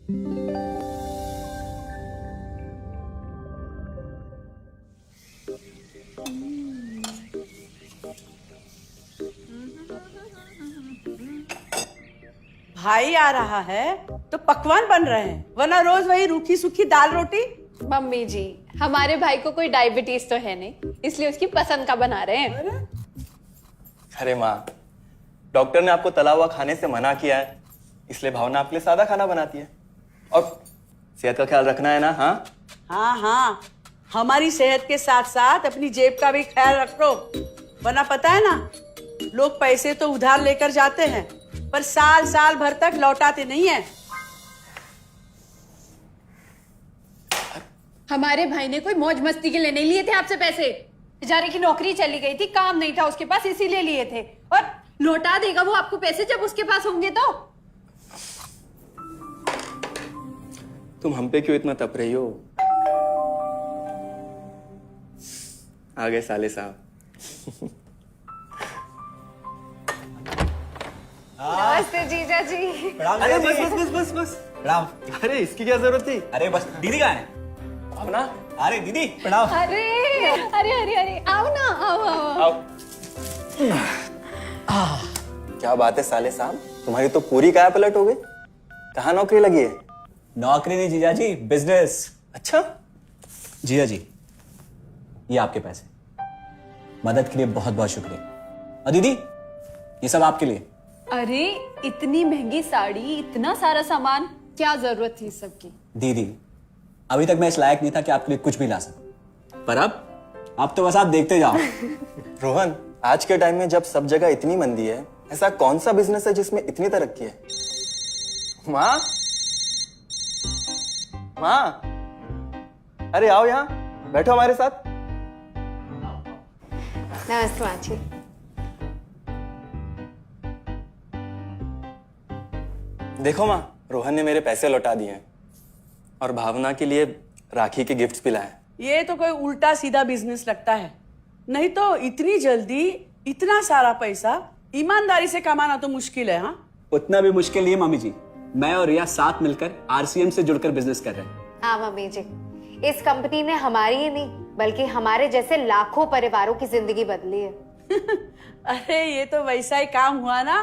भाई आ रहा है तो पकवान बन रहे हैं, वरना रोज वही रूखी सूखी दाल रोटी। मम्मी जी, हमारे भाई को कोई डायबिटीज तो है नहीं, इसलिए उसकी पसंद का बना रहे हैं। अरे माँ, डॉक्टर ने आपको तला हुआ खाने से मना किया है, इसलिए भावना आपके लिए सादा खाना बनाती है। और सेहत का ख्याल रखना है ना। हाँ हाँ हाँ, हमारी सेहत के साथ साथ अपनी जेब का भी ख्याल रखो, वरना पता है ना, लोग पैसे तो उधार लेकर जाते हैं पर साल साल भर तक लौटाते नहीं है। हमारे भाई ने कोई मौज मस्ती के लिए नहीं लिए थे आपसे पैसे। बेचारे की नौकरी चली गई थी, काम नहीं था उसके पास, इसीलिए लिए थे। और लौटा देगा वो आपको पैसे जब उसके पास होंगे तो। तुम हम पे क्यों इतना तप रही हो? आ गए साले साहब। नमस्ते जीजा जी। अरे बस बस बस बस बस प्रणाम। अरे इसकी क्या जरूरत थी? अरे बस दीदी कहाँ है? भावना, अरे दीदी प्रणाम। अरे अरे अरे अरे आओ ना, आओ आओ। आओ। क्या बात है साले साहब, तुम्हारी तो पूरी काया पलट हो गई। कहाँ नौकरी लगी है? नौकरी नहीं जीजा जी, बिजनेस। अच्छा जीजा जी, ये आपके पैसे, मदद के लिए बहुत बहुत शुक्रिया। और दीदी, ये सब आपके लिए। अरे इतनी महंगी साड़ी, इतना सारा सामान, क्या जरूरत थी सबकी? दीदी, अभी तक मैं इस लायक नहीं था कि आपके लिए कुछ भी ला सकूं, पर अब तो बस आप देखते जाओ। रोहन, आज के टाइम में जब सब जगह इतनी मंदी है, ऐसा कौन सा बिजनेस है जिसमें इतनी तरक्की है? माँ, माँ, अरे आओ यहाँ बैठो हमारे साथ। नमस्ते माँ जी। देखो माँ, रोहन ने मेरे पैसे लौटा दिए हैं और भावना के लिए राखी के गिफ्ट्स भी लाए। ये तो कोई उल्टा सीधा बिजनेस लगता है, नहीं तो इतनी जल्दी इतना सारा पैसा ईमानदारी से कमाना तो मुश्किल है। हाँ, उतना भी मुश्किल नहीं है मम्मी जी। मैं और रिया साथ मिलकर आरसीएम से जुड़कर बिजनेस कर रहे हैं। हाँ मम्मी जी, इस कंपनी ने हमारी ही नहीं बल्कि हमारे जैसे लाखों परिवारों की जिंदगी बदली है। अरे ये तो वैसा ही काम हुआ ना,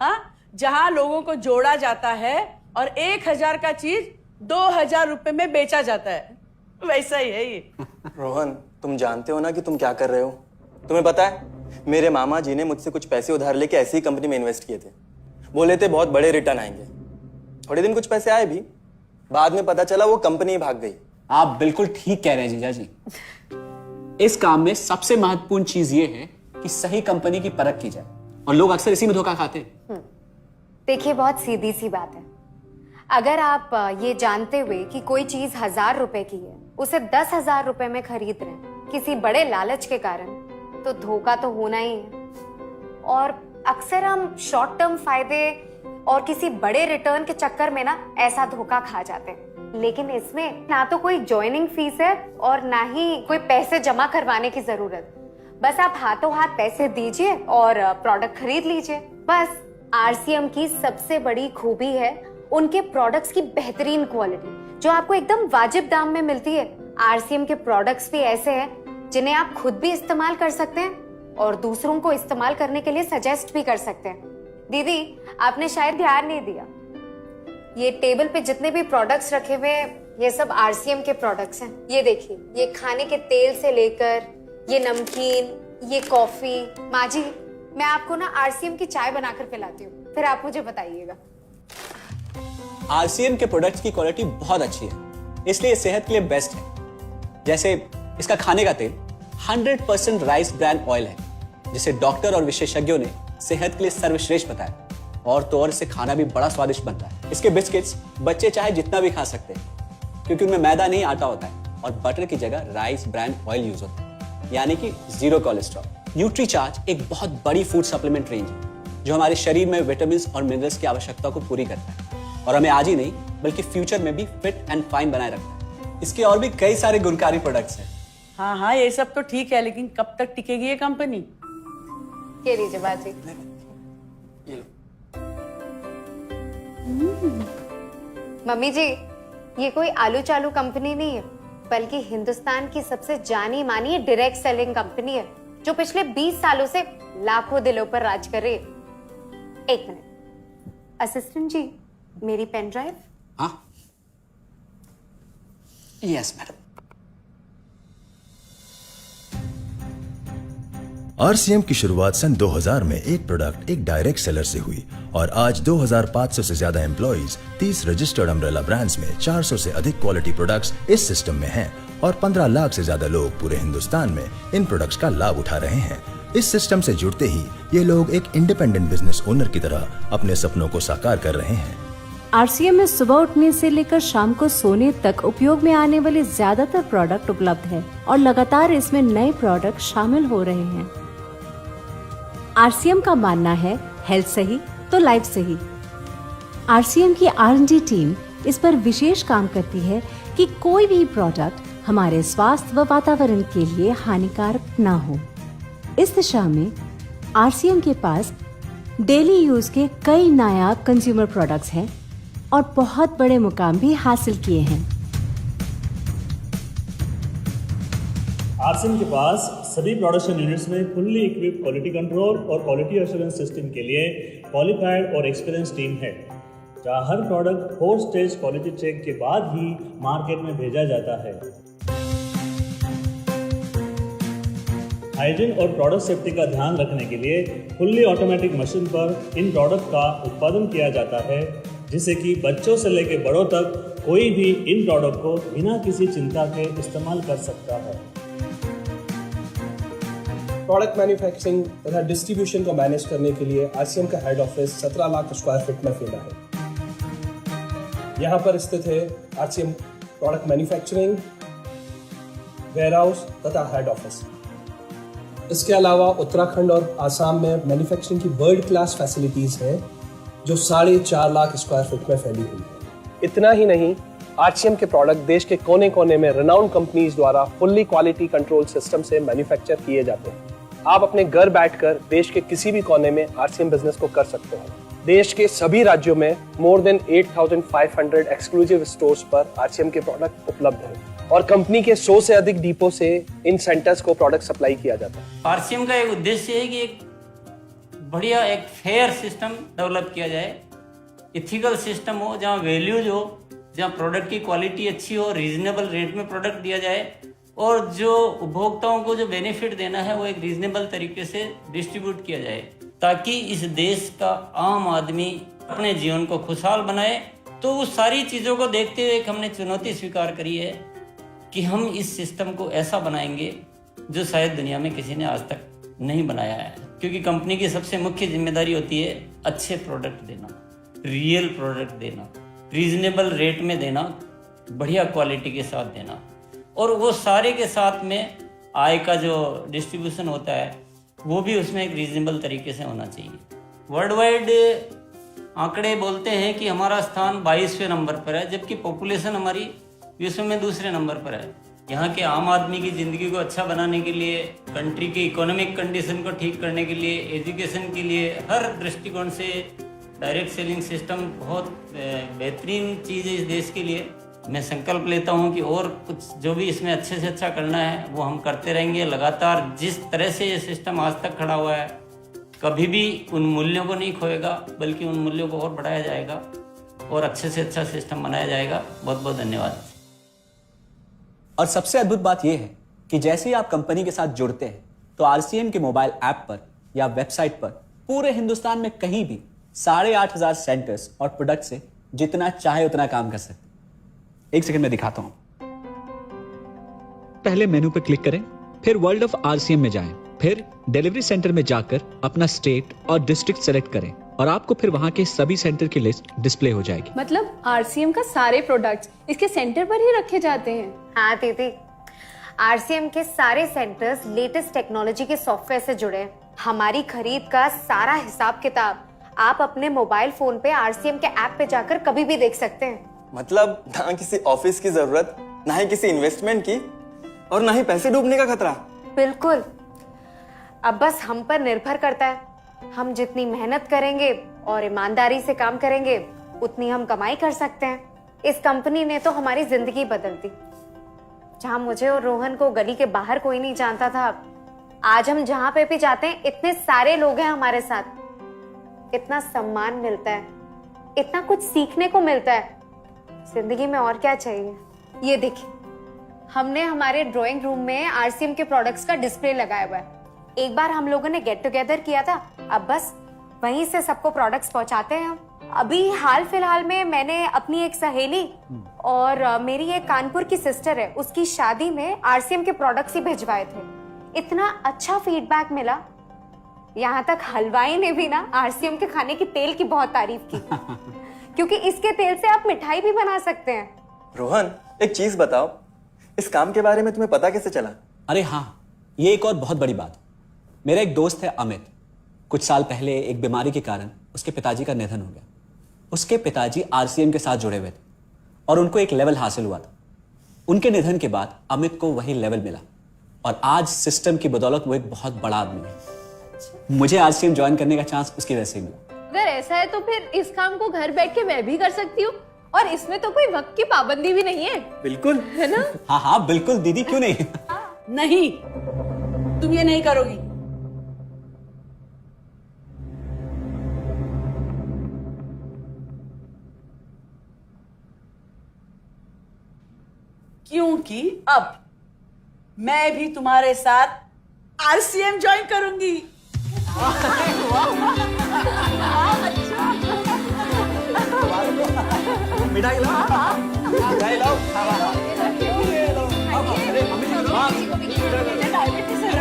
हाँ, जहाँ लोगों को जोड़ा जाता है और 1000 का चीज 2000 रुपए में बेचा जाता है, वैसा ही है ये। रोहन, तुम जानते हो ना कि तुम क्या कर रहे हो? तुम्हें पता है, मेरे मामा जी ने मुझसे कुछ पैसे उधार लेके ऐसी ही कंपनी में इन्वेस्ट किए थे। बोले थे बहुत बड़े रिटर्न आएंगे। थोड़े दिन कुछ पैसे आए भी, बाद में पता चला वो कंपनी ही भाग गई। आप बिल्कुल ठीक कह रहे हैं जीजा जी। इस काम में सबसे महत्वपूर्ण चीज ये है कि सही कंपनी की परख की जाए, और लोग अक्सर इसी में धोखा खाते हैं। देखिए, बहुत सीधी सी बात है। अगर आप ये जानते हुए कि कोई चीज 1000 रुपए की है, उसे 10,000 रुपए में खरीद रहे हैं किसी बड़े लालच के कारण, तो धोखा तो होना ही है। और अक्सर हम शॉर्ट टर्म फायदे और किसी बड़े रिटर्न के चक्कर में ना ऐसा धोखा खा जाते हैं। लेकिन इसमें ना तो कोई ज्वाइनिंग फीस है और ना ही कोई पैसे जमा करवाने की जरूरत। बस आप हाथों हाथ पैसे दीजिए और प्रोडक्ट खरीद लीजिए। बस आरसीएम की सबसे बड़ी खूबी है उनके प्रोडक्ट्स की बेहतरीन क्वालिटी, जो आपको एकदम वाजिब दाम में मिलती है। आरसीएम के प्रोडक्ट्स भी ऐसे हैं जिन्हें आप खुद भी इस्तेमाल कर सकते हैं और दूसरों को इस्तेमाल करने के लिए सजेस्ट भी कर सकते हैं। दीदी, आपने शायद ध्यान नहीं दिया, ये टेबल पे जितने भी प्रोडक्ट्स रखे हुए हैं, ये सब आरसीएम के प्रोडक्ट्स हैं। ये देखिए, ये खाने के तेल से लेकर ये नमकीन, ये कॉफी। माँ जी, मैं आपको ना आरसीएम की चाय बनाकर पिलाती हूँ, फिर आप मुझे बताइएगा। आरसीएम के प्रोडक्ट्स की क्वालिटी बहुत अच्छी है, इसलिए सेहत के लिए बेस्ट है। जैसे इसका खाने का तेल 100% राइस ब्रांड ऑयल है, जिसे डॉक्टर और विशेषज्ञों ने सेहत के लिए सर्वश्रेष्ठ बताया। और तो और इसे खाना भी बड़ा स्वादिष्ट बनता है। इसके बिस्किट्स बच्चे चाहे जितना भी खा सकते हैं, क्योंकि उनमें मैदा नहीं आटा होता है और बटर की जगह राइस ब्रांड ऑयल यूज होता है, यानी कि 0 कोलेस्ट्रॉल। न्यूट्रीचार्ज एक बहुत बड़ी फूड सप्लीमेंट रेंज है, जो हमारे शरीर में विटामिन और मिनरल्स की आवश्यकता को पूरी करता है और हमें आज ही नहीं बल्कि फ्यूचर में भी फिट एंड फाइन बनाए रखता है। इसके और भी कई सारे गुणकारी प्रोडक्ट्स हैं। हाँ हाँ, ये सब तो ठीक है, लेकिन कब तक टिकेगी ये कंपनी? के लीजिए बाजी। मम्मी जी, ये कोई आलू चालू कंपनी नहीं है, बल्कि हिंदुस्तान की सबसे जानी मानी डायरेक्ट सेलिंग कंपनी है, जो पिछले 20 सालों से लाखों दिलों पर राज कर रही है। एक मिनट, असिस्टेंट जी, मेरी पेन ड्राइव। हाँ, यस मैडम। आरसीएम की शुरुआत सन 2000 में एक प्रोडक्ट एक डायरेक्ट सेलर से हुई और आज 2500 से ज्यादा एम्प्लॉइज, 30 रजिस्टर्ड अम्ब्रेला ब्रांड्स में 400 से अधिक क्वालिटी प्रोडक्ट्स इस सिस्टम में हैं और 15 लाख से ज्यादा लोग पूरे हिंदुस्तान में इन प्रोडक्ट्स का लाभ उठा रहे हैं। इस सिस्टम से जुड़ते ही ये लोग एक इंडिपेंडेंट बिजनेस ओनर की तरह अपने सपनों को साकार कर रहे हैं। आरसीएम में सुबह उठने से लेकर शाम को सोने तक उपयोग में आने वाले ज्यादातर प्रोडक्ट उपलब्ध है और लगातार इसमें नए प्रोडक्ट शामिल हो रहे हैं। आरसीएम का मानना है हेल्थ सही तो लाइफ सही। आरसीएम की R&D टीम इस पर विशेष काम करती है कि कोई भी प्रोडक्ट हमारे स्वास्थ्य व वातावरण के लिए हानिकारक ना हो। इस दिशा में आरसीएम के पास डेली यूज के कई नायाब कंज्यूमर प्रोडक्ट्स हैं और बहुत बड़े मुकाम भी हासिल किए हैं। आरसीएम के पास सभी प्रोडक्शन यूनिट्स में फुल्ली इक्विप्ड क्वालिटी कंट्रोल और क्वालिटी एश्योरेंस सिस्टम के लिए क्वालिफाइड और एक्सपीरियंस टीम है, जहां हर प्रोडक्ट 4 स्टेज क्वालिटी चेक के बाद ही मार्केट में भेजा जाता है। हाइजीन और प्रोडक्ट सेफ्टी का ध्यान रखने के लिए फुल्ली ऑटोमेटिक मशीन पर इन प्रोडक्ट का उत्पादन किया जाता है, जिससे कि बच्चों से लेकर बड़ों तक कोई भी इन प्रोडक्ट को बिना किसी चिंता के इस्तेमाल कर सकता है। प्रोडक्ट मैन्युफैक्चरिंग तथा डिस्ट्रीब्यूशन को मैनेज करने के लिए आरसीएम का head office 17 lakh square feet में फैला है। यहाँ पर स्थित है आरसीएम प्रोडक्ट मैन्युफैक्चरिंग, वेयरहाउस तथा हेड ऑफिस। इसके अलावा उत्तराखंड और आसाम में मैन्युफैक्चरिंग की वर्ल्ड क्लास फैसिलिटीज हैं, जो 4.5 लाख स्क्वायर फीट में फैली हुई है। इतना ही नहीं, आरसीएम के प्रोडक्ट देश के कोने कोने में रेनाउंड कंपनीज द्वारा फुल्ली क्वालिटी कंट्रोल सिस्टम से मैन्युफैक्चर किए जाते हैं। आप अपने घर बैठकर देश के किसी भी कोने में आरसीएम बिजनेस को कर सकते हैं। देश के सभी राज्यों में मोर देन 8,500 एक्सक्लूसिव स्टोर्स पर आरसीएम के प्रोडक्ट उपलब्ध हैं और कंपनी के 100 से अधिक डिपो से इन सेंटर्स को प्रोडक्ट सप्लाई किया जाता है। आरसीएम का एक उद्देश्य है कि एक बढ़िया एक फेयर सिस्टम डेवलप किया जाए, इथिकल सिस्टम हो, जहाँ वैल्यूज हो, जहाँ प्रोडक्ट की क्वालिटी अच्छी हो, रीजनेबल रेट में प्रोडक्ट दिया जाए और जो उपभोक्ताओं को जो बेनिफिट देना है वो एक रीजनेबल तरीके से डिस्ट्रीब्यूट किया जाए, ताकि इस देश का आम आदमी अपने जीवन को खुशहाल बनाए। तो उस सारी चीज़ों को देखते हुए एक हमने चुनौती स्वीकार करी है कि हम इस सिस्टम को ऐसा बनाएंगे जो शायद दुनिया में किसी ने आज तक नहीं बनाया है, क्योंकि कंपनी की सबसे मुख्य जिम्मेदारी होती है अच्छे प्रोडक्ट देना, रियल प्रोडक्ट देना, रीजनेबल रेट में देना, बढ़िया क्वालिटी के साथ देना, और वो सारे के साथ में आय का जो डिस्ट्रीब्यूशन होता है वो भी उसमें एक रीजनेबल तरीके से होना चाहिए। वर्ल्ड वाइड आंकड़े बोलते हैं कि हमारा स्थान 22वें नंबर पर है, जबकि पॉपुलेशन हमारी विश्व में दूसरे नंबर पर है। यहाँ के आम आदमी की ज़िंदगी को अच्छा बनाने के लिए, कंट्री की इकोनॉमिक कंडीशन को ठीक करने के लिए, एजुकेशन के लिए, हर दृष्टिकोण से डायरेक्ट सेलिंग सिस्टम बहुत बेहतरीन चीज़ है इस देश के लिए। मैं संकल्प लेता हूँ कि और कुछ जो भी इसमें अच्छे से अच्छा करना है वो हम करते रहेंगे लगातार। जिस तरह से ये सिस्टम आज तक खड़ा हुआ है, कभी भी उन मूल्यों को नहीं खोएगा, बल्कि उन मूल्यों को और बढ़ाया जाएगा और अच्छे से अच्छा सिस्टम बनाया जाएगा। बहुत बहुत धन्यवाद। और सबसे अद्भुत बात यह है कि जैसे ही आप कंपनी के साथ जुड़ते हैं तो आरसीएम के मोबाइल ऐप पर या वेबसाइट पर पूरे हिंदुस्तान में कहीं भी 8,500 सेंटर्स और प्रोडक्ट से जितना चाहे उतना काम कर सकते हैं। एक सेकंड में दिखाता हूं। पहले मेनू पर क्लिक करें, फिर वर्ल्ड ऑफ आरसीएम में जाएं, फिर डिलीवरी सेंटर में जाकर अपना स्टेट और डिस्ट्रिक्ट सेलेक्ट करें और आपको फिर वहां के सभी सेंटर की लिस्ट डिस्प्ले हो जाएगी। मतलब आरसीएम का सारे प्रोडक्ट्स इसके सेंटर पर ही रखे जाते हैं? हाँ दीदी, आरसीएम के सारे सेंटर्स लेटेस्ट टेक्नोलॉजी के सॉफ्टवेयर से जुड़े हैं। हमारी खरीद का सारा हिसाब किताब आप अपने मोबाइल फोन पे आरसीएम के ऐप पे जाकर कभी भी देख सकते हैं। मतलब ना किसी ऑफिस की जरूरत, ना ही किसी इन्वेस्टमेंट की, और ना ही पैसे डूबने का खतरा। बिल्कुल। अब बस हम पर निर्भर करता है, हम जितनी मेहनत करेंगे और ईमानदारी से काम करेंगे उतनी हम कमाई कर सकते हैं। इस कंपनी ने तो हमारी जिंदगी बदल दी। जहां मुझे और रोहन को गली के बाहर कोई नहीं जानता था, आज हम जहां पे भी जाते हैं इतने सारे लोग हैं हमारे साथ। इतना सम्मान मिलता है, इतना कुछ सीखने को मिलता है। जिंदगी में और क्या चाहिए। ये देखिए, हमने हमारे ड्राइंग रूम में आरसीएम के प्रोडक्ट्स का डिस्प्ले लगाया हुआ है। एक बार हम लोगों ने गेट टुगेदर किया था, अब बस वहीं से सबको प्रोडक्ट्स पहुंचाते हैं हम। अभी हाल फिलहाल में मैंने अपनी एक सहेली और मेरी एक कानपुर की सिस्टर है, उसकी शादी में आरसीएम के प्रोडक्ट्स ही भिजवाए थे। इतना अच्छा फीडबैक मिला, यहाँ तक हलवाई ने भी ना आरसीएम के खाने की तेल की बहुत तारीफ की क्योंकि इसके तेल से आप मिठाई भी बना सकते हैं। रोहन, एक चीज बताओ, इस काम के बारे में तुम्हें पता कैसे चला? अरे हाँ, ये एक और बहुत बड़ी बात। मेरा एक दोस्त है अमित, कुछ साल पहले एक बीमारी के कारण उसके पिताजी का निधन हो गया। उसके पिताजी आरसीएम के साथ जुड़े हुए थे और उनको एक लेवल हासिल हुआ था। उनके निधन के बाद अमित को वही लेवल मिला और आज सिस्टम की बदौलत वो एक बहुत बड़ा आदमी है। मुझे आरसीएम ज्वाइन करने का चांस उसकी वजह से मिला। अगर ऐसा है तो फिर इस काम को घर बैठ के मैं भी कर सकती हूँ, और इसमें तो कोई वक्त की पाबंदी भी नहीं है। बिल्कुल, है ना? हाँ हाँ बिल्कुल दीदी, क्यों नहीं। नहीं, तुम ये नहीं करोगी। क्योंकि अब मैं भी तुम्हारे साथ आरसीएम ज्वाइन करूंगी। मिठाई लाओ, मिठाई लाओ। डायबिटीज है।